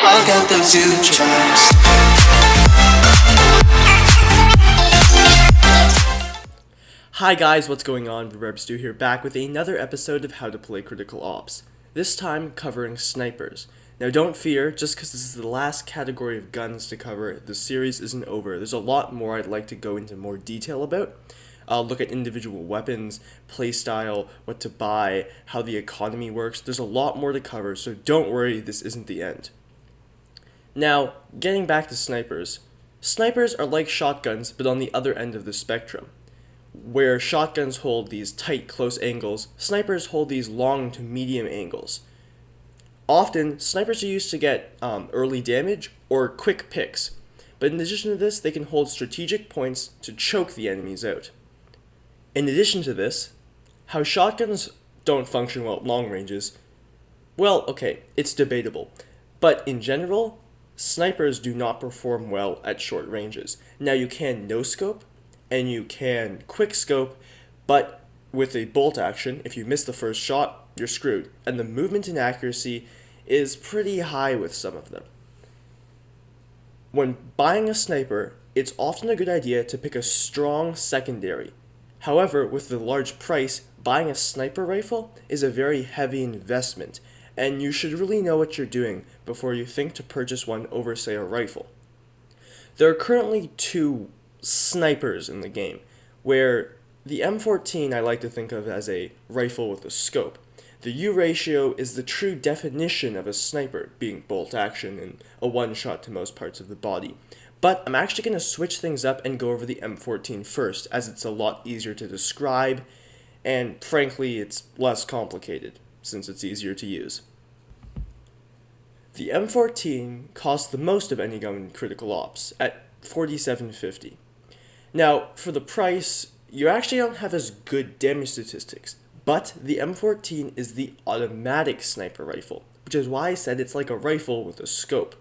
I got them two tracks. Hi guys, what's going on? Stu here, back with another episode of How to Play Critical Ops. This time covering snipers. Now don't fear, just because this is the last category of guns to cover, the series isn't over. There's a lot more I'd like to go into more detail about. I'll look at individual weapons, playstyle, what to buy, how the economy works. There's a lot more to cover, so don't worry, this isn't the end. Now, getting back to snipers. Snipers are like shotguns, but on the other end of the spectrum. Where shotguns hold these tight, close angles, snipers hold these long to medium angles. Often, snipers are used to get early damage or quick picks, but in addition to this, they can hold strategic points to choke the enemies out. In addition to this, how shotguns don't function well at long ranges, well, okay, it's debatable, but in general, snipers do not perform well at short ranges. Now you can no-scope, and you can quick scope, but with a bolt action, if you miss the first shot, you're screwed. And the movement and accuracy is pretty high with some of them. When buying a sniper, it's often a good idea to pick a strong secondary. However, with the large price, buying a sniper rifle is a very heavy investment, and you should really know what you're doing before you think to purchase one over, say, a rifle. There are currently two snipers in the game, where the M14 I like to think of as a rifle with a scope. The URatio is the true definition of a sniper, being bolt action and a one-shot to most parts of the body. But I'm actually going to switch things up and go over the M14 first, as it's a lot easier to describe, and frankly it's less complicated, since it's easier to use. The M14 costs the most of any gun in Critical Ops, at $47.50. Now, for the price, you actually don't have as good damage statistics, but the M14 is the automatic sniper rifle, which is why I said it's like a rifle with a scope.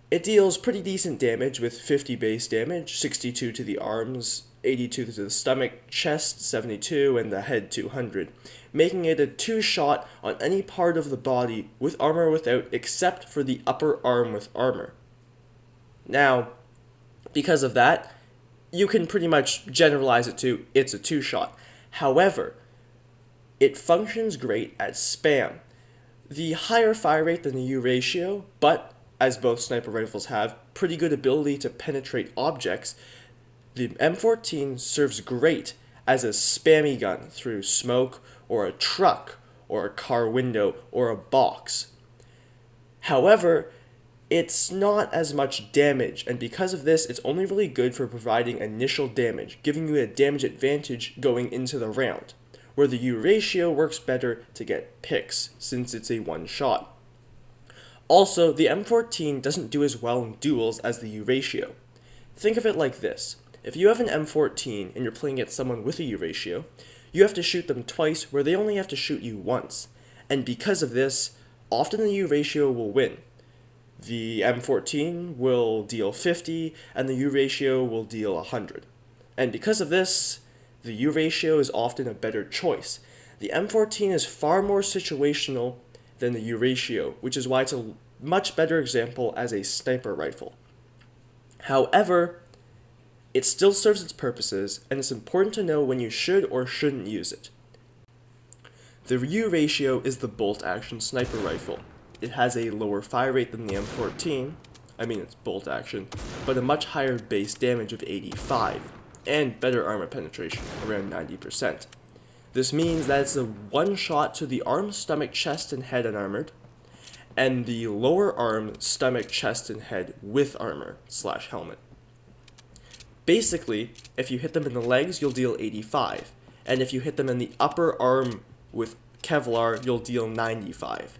It deals pretty decent damage with 50 base damage, 62 to the arms, 82 to the stomach, chest 72, and the head 200, making it a two-shot on any part of the body with armor without except for the upper arm with armor. Now, because of that, you can pretty much generalize it to it's a two-shot. However, it functions great at spam. The higher fire rate than the URatio, but, as both sniper rifles have, pretty good ability to penetrate objects, the M14 serves great as a spammy gun through smoke, or a truck, or a car window, or a box. However, it's not as much damage, and because of this, it's only really good for providing initial damage, giving you a damage advantage going into the round, where the URatio works better to get picks, since it's a one-shot. Also, the M14 doesn't do as well in duels as the URatio. Think of it like this. If you have an M14 and you're playing against someone with a URatio, you have to shoot them twice where they only have to shoot you once, and because of this, often the URatio will win. The M14 will deal 50, and the URatio will deal 100. And because of this, the URatio is often a better choice. The M14 is far more situational than the URatio, which is why it's a much better example as a sniper rifle. However, it still serves its purposes, and it's important to know when you should or shouldn't use it. The URatio is the bolt-action sniper rifle. It has a lower fire rate than the M14, it's bolt action, but a much higher base damage of 85, and better armor penetration, around 90%. This means that it's a one shot to the arm, stomach, chest, and head unarmored, and the lower arm, stomach, chest, and head with armor / helmet. Basically, if you hit them in the legs, you'll deal 85, and if you hit them in the upper arm with Kevlar, you'll deal 95.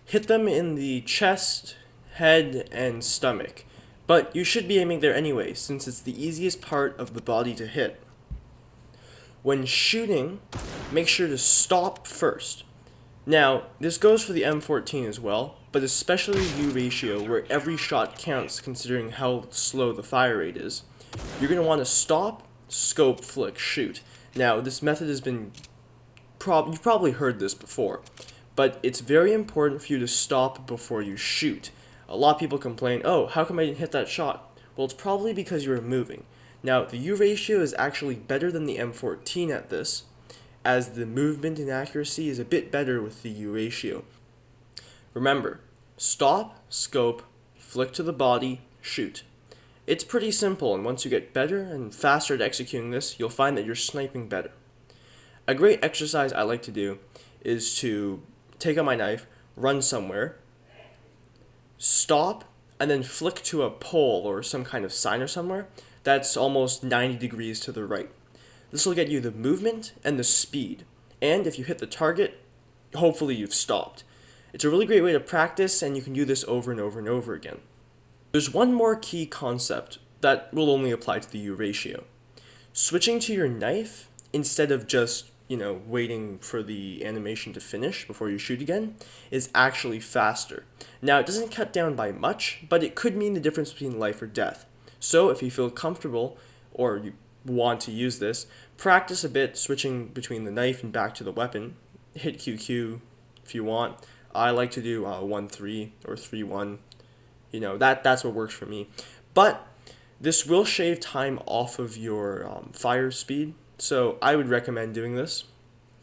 Hit them in the chest, head, and stomach, but you should be aiming there anyway, since it's the easiest part of the body to hit. When shooting, make sure to stop first. Now, this goes for the M14 as well, but especially URatio, where every shot counts considering how slow the fire rate is. You're going to want to stop, scope, flick, shoot. Now, this method has been you've probably heard this before, but it's very important for you to stop before you shoot. A lot of people complain, oh, how come I didn't hit that shot? Well, it's probably because you were moving. Now, the URatio is actually better than the M14 at this, as the movement and accuracy is a bit better with the URatio. Remember, stop, scope, flick to the body, shoot. It's pretty simple, and once you get better and faster at executing this, you'll find that you're sniping better. A great exercise I like to do is to take out my knife, run somewhere, stop, and then flick to a pole or some kind of sign or somewhere that's almost 90 degrees to the right. This will get you the movement and the speed, and if you hit the target, hopefully you've stopped. It's a really great way to practice, and you can do this over and over and over again. There's one more key concept that will only apply to the URatio. Switching to your knife instead of just, waiting for the animation to finish before you shoot again is actually faster. Now, it doesn't cut down by much, but it could mean the difference between life or death. So if you feel comfortable or you want to use this, practice a bit switching between the knife and back to the weapon. Hit QQ if you want. I like to do 1-3 or 3-1. That's what works for me. But this will shave time off of your fire speed, so I would recommend doing this,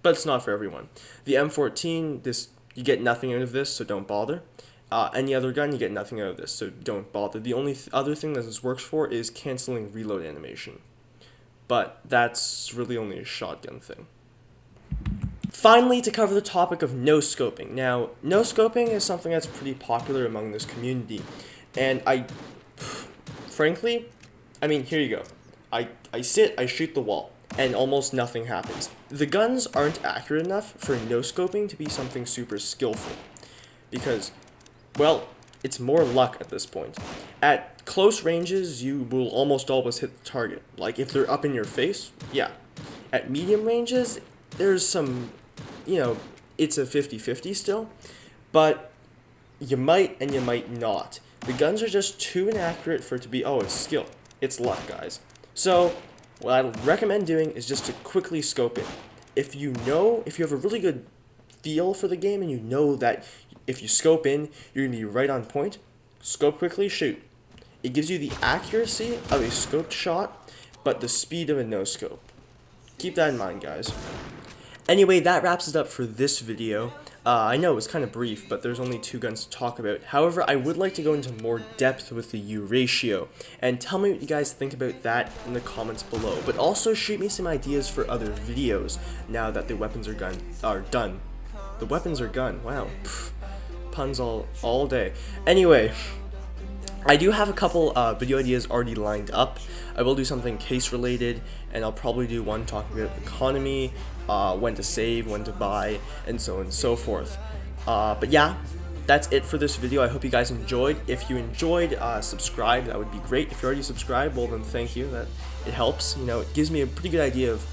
but it's not for everyone. The M14, you get nothing out of this, so don't bother. Any other gun, you get nothing out of this, so don't bother. The only other thing that this works for is canceling reload animation, but that's really only a shotgun thing. Finally, to cover the topic of no-scoping. Now, no-scoping is something that's pretty popular among this community, and frankly, here you go. I sit, I shoot the wall, and almost nothing happens. The guns aren't accurate enough for no-scoping to be something super skillful, because, well, it's more luck at this point. At close ranges, you will almost always hit the target. Like, if they're up in your face, yeah. At medium ranges, there's some, it's a 50-50 still, but you might and you might not. The guns are just too inaccurate for it to be, it's skill. It's luck, guys. So, what I recommend doing is just to quickly scope in. If you have a really good feel for the game and you know that if you scope in, you're going to be right on point, scope quickly, shoot. It gives you the accuracy of a scoped shot, but the speed of a no-scope. Keep that in mind, guys. Anyway, that wraps it up for this video. I know it was kind of brief, but there's only 2 guns to talk about. However, I would like to go into more depth with the URatio, and tell me what you guys think about that in the comments below. But also shoot me some ideas for other videos now that the weapons are done. The weapons are gone. Wow, puns all day. Anyway, I do have a couple video ideas already lined up. I will do something case related, and I'll probably do one talking about economy, when to save, when to buy, and so on and so forth. But yeah, that's it for this video. I hope you guys enjoyed. If you enjoyed, subscribe. That would be great. If you already subscribed, well then thank you. It helps. It gives me a pretty good idea of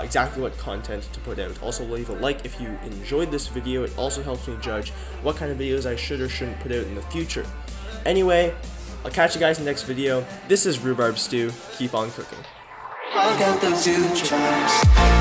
exactly what content to put out. Also, leave a like if you enjoyed this video. It also helps me judge what kind of videos I should or shouldn't put out in the future. Anyway, I'll catch you guys in the next video. This is Rhubarb Stew. Keep on cooking. I'll get those 2 tracks.